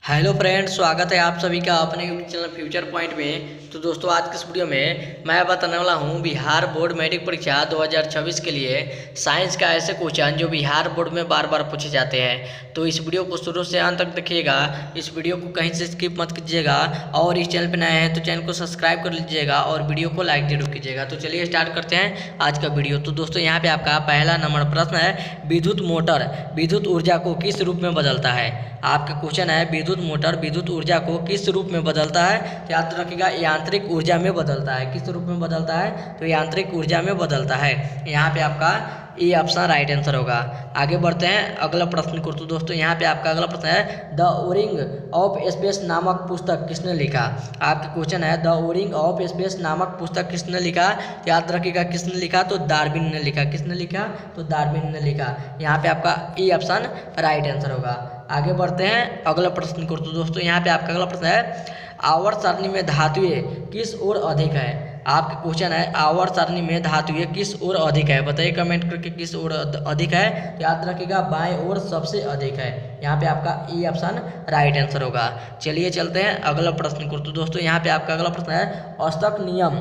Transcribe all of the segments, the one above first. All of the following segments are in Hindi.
हेलो फ्रेंड्स, स्वागत है आप सभी का अपने यूट्यूब चैनल फ्यूचर पॉइंट में। तो दोस्तों, आज के इस वीडियो में मैं बताने वाला हूं बिहार बोर्ड मैट्रिक परीक्षा 2026 के लिए साइंस का ऐसे क्वेश्चन जो बिहार बोर्ड में बार बार पूछे जाते हैं। तो इस वीडियो को शुरू से अंत तक देखिएगा, इस वीडियो को कहीं से स्किप मत कीजिएगा और इस चैनल पर नए हैं तो चैनल को सब्सक्राइब कर लीजिएगा और वीडियो को लाइक जरूर कीजिएगा। तो चलिए स्टार्ट करते हैं आज का वीडियो। तो दोस्तों, यहाँ पे आपका पहला नंबर प्रश्न है, विद्युत मोटर विद्युत ऊर्जा को किस रूप में बदलता है। आपका क्वेश्चन है, विद्युत मोटर विद्युत ऊर्जा को किस रूप में बदलता है। तो याद रखिएगा, यांत्रिक ऊर्जा में बदलता है। किस रूप में बदलता है? तो यांत्रिक ऊर्जा में बदलता है। यहाँ पे आपका ए ऑप्शन राइट आंसर होगा। आगे बढ़ते हैं अगला प्रश्न को। तो दोस्तों, यहाँ पे आपका अगला प्रश्न है, द ओरिंग ऑफ स्पेस नामक पुस्तक किसने लिखा। आपका क्वेश्चन है, द ओरिंग ऑफ स्पेस नामक पुस्तक किसने लिखा। याद रखिएगा, किसने लिखा? तो डार्विन ने लिखा। किसने लिखा? तो डार्विन ने लिखा। यहाँ पे आपका ए ऑप्शन राइट आंसर होगा। आगे बढ़ते हैं अगला प्रश्न को। तो दोस्तों, यहाँ पे आपका अगला प्रश्न है, आवर्त सारणी में धातुएं किस ओर अधिक है। आपका क्वेश्चन है, आवर्त सारणी में धातुएं किस ओर अधिक है। बताइए कमेंट करके किस ओर अधिक है। तो याद रखिएगा, बाएं ओर सबसे अधिक है। यहाँ पे आपका ए ऑप्शन राइट आंसर होगा। चलिए चलते हैं अगला प्रश्न को। तो दोस्तों, यहाँ पे आपका अगला प्रश्न है, औसत नियम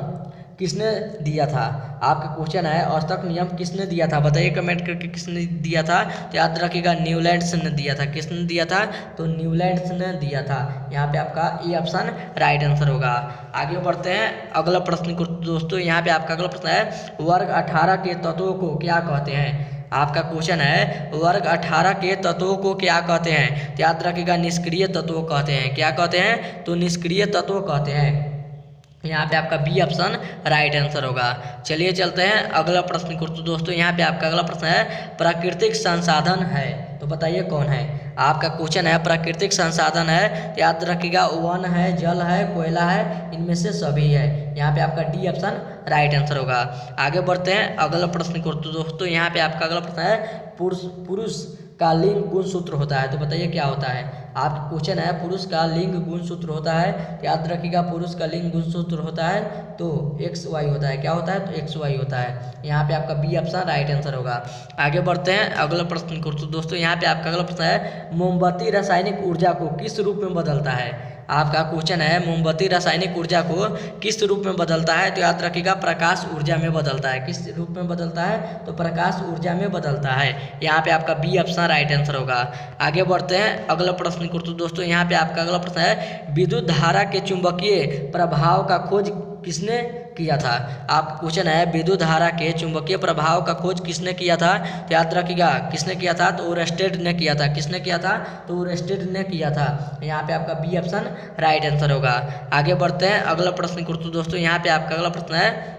किसने दिया था। आपका क्वेश्चन है, औसत नियम किसने दिया था। बताइए कमेंट करके किसने दिया था। तो याद रखिएगा, न्यूलैंड्स ने दिया था। किसने दिया था? तो न्यूलैंड्स ने दिया था। यहाँ पे आपका ए ऑप्शन राइट आंसर होगा। आगे बढ़ते हैं अगला प्रश्न को। दोस्तों, यहाँ पे आपका अगला प्रश्न है, वर्ग 18 के तत्वों को क्या कहते हैं। आपका क्वेश्चन है, वर्ग 18 के तत्वों को क्या कहते हैं। तो याद रखिएगा, निष्क्रिय तत्व कहते हैं। क्या कहते हैं? तो निष्क्रिय तत्व कहते हैं। यहाँ पे आपका बी ऑप्शन राइट आंसर होगा। चलिए चलते हैं अगला प्रश्न को। तो दोस्तों, यहाँ पे आपका अगला प्रश्न है, प्राकृतिक संसाधन है तो बताइए कौन है। आपका क्वेश्चन है, प्राकृतिक संसाधन है तो याद रखिएगा, वन है, जल है, कोयला है, इनमें से सभी है। यहाँ पे आपका डी ऑप्शन राइट आंसर होगा। आगे बढ़ते हैं अगला प्रश्न को। तो दोस्तों, यहाँ पे आपका अगला प्रश्न है, पुरुष का लिंग गुणसूत्र होता है तो बताइए क्या होता है। आपका क्वेश्चन है, पुरुष का लिंग गुणसूत्र होता है तो याद रखिएगा, पुरुष का लिंग गुणसूत्र होता है तो एक्स वाई होता है। क्या होता है? तो एक्स वाई होता है। यहाँ पे आपका बी ऑप्शन राइट आंसर होगा। आगे बढ़ते हैं अगला प्रश्न को। तो दोस्तों, यहाँ पे आपका अगला प्रश्न है, मोमबत्ती रासायनिक ऊर्जा को किस रूप में बदलता है। आपका क्वेश्चन है, मोमबत्ती रासायनिक ऊर्जा को किस रूप में बदलता है। तो याद रखिएगा, प्रकाश ऊर्जा में बदलता है। किस रूप में बदलता है? तो प्रकाश ऊर्जा में बदलता है। यहाँ पे आपका बी ऑप्शन राइट आंसर होगा। आगे बढ़ते हैं अगला प्रश्न को। तो दोस्तों, यहाँ पे आपका अगला प्रश्न है, विद्युत धारा के चुंबकीय प्रभाव का खोज किसने किया था। आपका क्वेश्चन है, विद्युत धारा के चुंबकीय प्रभाव का खोज किसने किया था। तो याद रखिएगा, किसने किया था? तो ओरेस्टेड ने किया था। किसने किया था? तो ओरेस्टेड ने किया था। यहाँ पे आपका बी ऑप्शन राइट आंसर होगा। आगे बढ़ते हैं अगला प्रश्न को। तो दोस्तों, यहाँ पे आपका अगला प्रश्न है,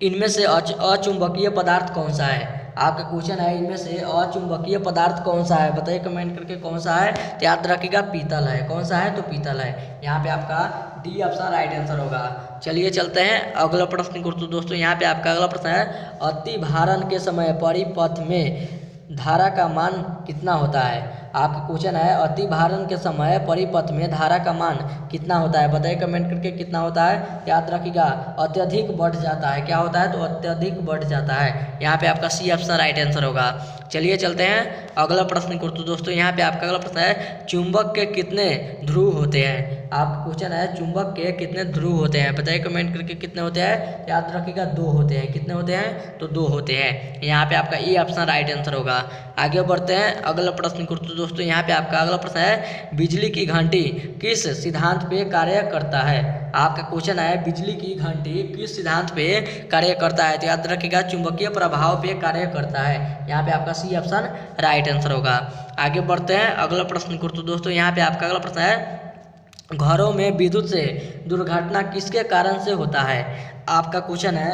इनमें से अचुंबकीय पदार्थ कौन सा है। आपका क्वेश्चन है, इनमें से अचुंबकीय पदार्थ कौन सा है। बताइए कमेंट करके कौन सा है। तो याद रखिएगा, पीतल है। कौन सा है? तो पीतल है। यहाँ पे आपका डी ऑप्शन राइट आंसर होगा। चलिए चलते हैं अगला प्रश्न को। तो दोस्तों, यहाँ पे आपका अगला प्रश्न है, अति भारण के समय परिपथ में धारा का मान कितना होता है। आपका क्वेश्चन है, अति भारण के समय परिपथ में धारा का मान कितना होता है। बताइए कमेंट करके कितना होता है। याद रखिएगा, अत्यधिक बढ़ जाता है। क्या होता है? तो अत्यधिक बढ़ जाता है। यहाँ पे आपका सी ऑप्शन राइट आंसर होगा। चलिए चलते हैं अगला प्रश्न को। तो दोस्तों, यहाँ पे आपका अगला प्रश्न है, चुंबक के कितने ध्रुव होते हैं। आपका क्वेश्चन है, चुंबक के कितने ध्रुव होते हैं। बताइए कमेंट करके कितने होते हैं। याद रखिएगा, 2 होते हैं। कितने होते हैं? तो 2 होते हैं। यहाँ पे आपका ए ऑप्शन राइट आंसर होगा। आगे बढ़ते हैं अगला प्रश्न को। तो दोस्तों, यहाँ पे आपका अगला प्रश्न है, बिजली की घंटी किस सिद्धांत पे कार्य करता है। आपका क्वेश्चन है, बिजली की घंटी किस सिद्धांत पे कार्य करता है। तो याद रखिएगा, चुंबकीय प्रभाव पे कार्य करता है। यहाँ पे आपका सी ऑप्शन राइट आंसर होगा। आगे बढ़ते हैं अगला प्रश्न को। तो दोस्तों, यहाँ पे आपका अगला प्रश्न है, घरों में विद्युत से दुर्घटना किसके कारण से होता है। आपका क्वेश्चन है,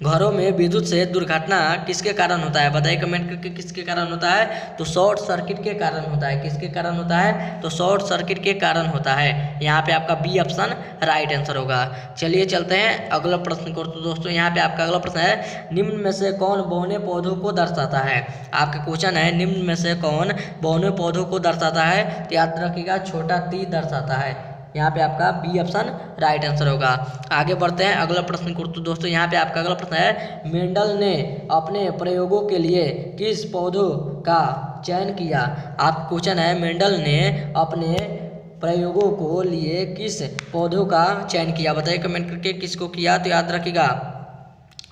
घरों में विद्युत से दुर्घटना किसके कारण होता है। बताइए कमेंट करके किसके कारण होता है। तो शॉर्ट सर्किट के कारण होता है। किसके कारण होता है? तो शॉर्ट सर्किट के कारण होता है। यहाँ पे आपका बी ऑप्शन राइट आंसर होगा। चलिए चलते हैं अगला प्रश्न को। तो दोस्तों, यहाँ पे आपका अगला प्रश्न है, निम्न में से कौन बहुने पौधों को दर्शाता है। आपका क्वेश्चन है, निम्न में से कौन बहुने पौधों को दर्शाता है। तो याद रखिएगा, छोटा ती दर्शाता है। यहाँ पे आपका बी ऑप्शन राइट आंसर होगा। आगे बढ़ते हैं अगला प्रश्न को। तो दोस्तों यहाँ पे आपका अगला प्रश्न है, मेंडल ने अपने प्रयोगों के लिए किस पौधों का चयन किया। आप क्वेश्चन है, मेंडल ने अपने प्रयोगों को लिए किस पौधों का चयन किया। बताइए कमेंट करके किसको किया। तो याद रखिएगा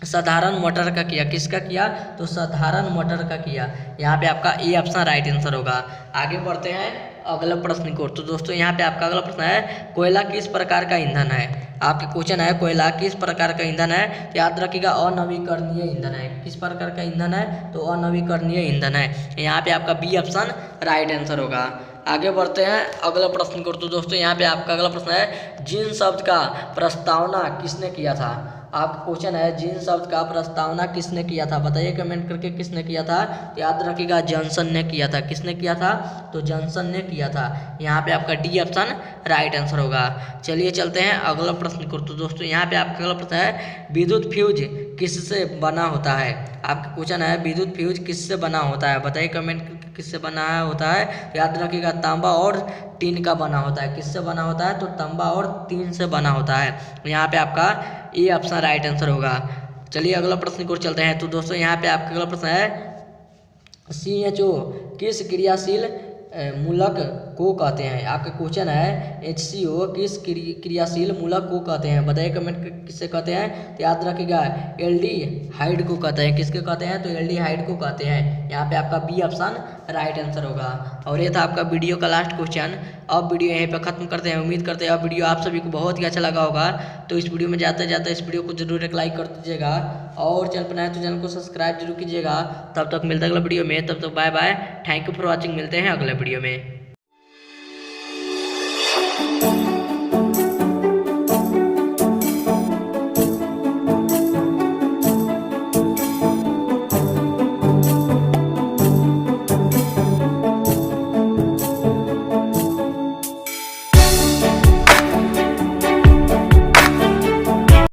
साधारण मटर का किया। किसका किया? तो साधारण मटर का किया। यहाँ पे आपका ए ऑप्शन राइट आंसर होगा। आगे बढ़ते हैं अगला प्रश्न को। तो दोस्तों यहाँ पे आपका अगला प्रश्न है, कोयला किस प्रकार का ईंधन है। आपके क्वेश्चन है, कोयला किस प्रकार का ईंधन है। तो याद रखिएगा अनवीकरणीय ईंधन है। किस प्रकार का ईंधन है? तो अनवीकरणीय ईंधन है। यहाँ पे आपका बी ऑप्शन राइट आंसर होगा। आगे बढ़ते हैं अगला प्रश्न को। तो दोस्तों यहाँ पे आपका अगला प्रश्न है, जीन शब्द का प्रस्तावना किसने किया था। आपका क्वेश्चन है, जीन शब्द का प्रस्तावना किसने किया था। बताइए कमेंट करके किसने किया था। तो याद रखिएगा जॉनसन ने किया था। किसने किया था? तो जॉनसन ने किया था। यहाँ पे आपका डी ऑप्शन राइट आंसर होगा। चलिए चलते हैं अगला प्रश्न को। तो दोस्तों यहाँ पे आपका अगला प्रश्न है, विद्युत फ्यूज किससे बना होता है। आपका क्वेश्चन है, विद्युत फ्यूज किससे बना होता है। बताइए कमेंट करके किससे बना होता है। याद रखिएगा तांबा और टीन का बना होता है। किससे बना होता है? तो तांबा और टीन से बना होता है। यहाँ पे आपका ए ऑप्शन राइट आंसर होगा। चलिए अगला प्रश्न की ओर चलते हैं। तो दोस्तों यहाँ पे आपका अगला प्रश्न है, CHO किस क्रियाशील मूलक को कहते हैं। आपका क्वेश्चन है, HCO किस क्रियाशील मूलक को कहते हैं। बताइए कमेंट किससे कहते हैं। तो याद रखिएगा एल्डिहाइड को कहते हैं। किसके कहते हैं? तो एल्डिहाइड को कहते हैं। यहाँ पे आपका बी ऑप्शन राइट आंसर होगा। और ये था आपका वीडियो का लास्ट क्वेश्चन। अब वीडियो यहीं पे खत्म करते हैं। उम्मीद करते हैं अब वीडियो आप सभी को बहुत ही अच्छा लगा होगा। तो इस वीडियो में जाते जाते इस वीडियो को जरूर एक लाइक कर दीजिएगा और चैनल पर नए तो चैनल को सब्सक्राइब जरूर कीजिएगा। तब तक मिलते हैं अगला वीडियो में। तब तक bye bye, thank you for watching. मिलते हैं अगले वीडियो में।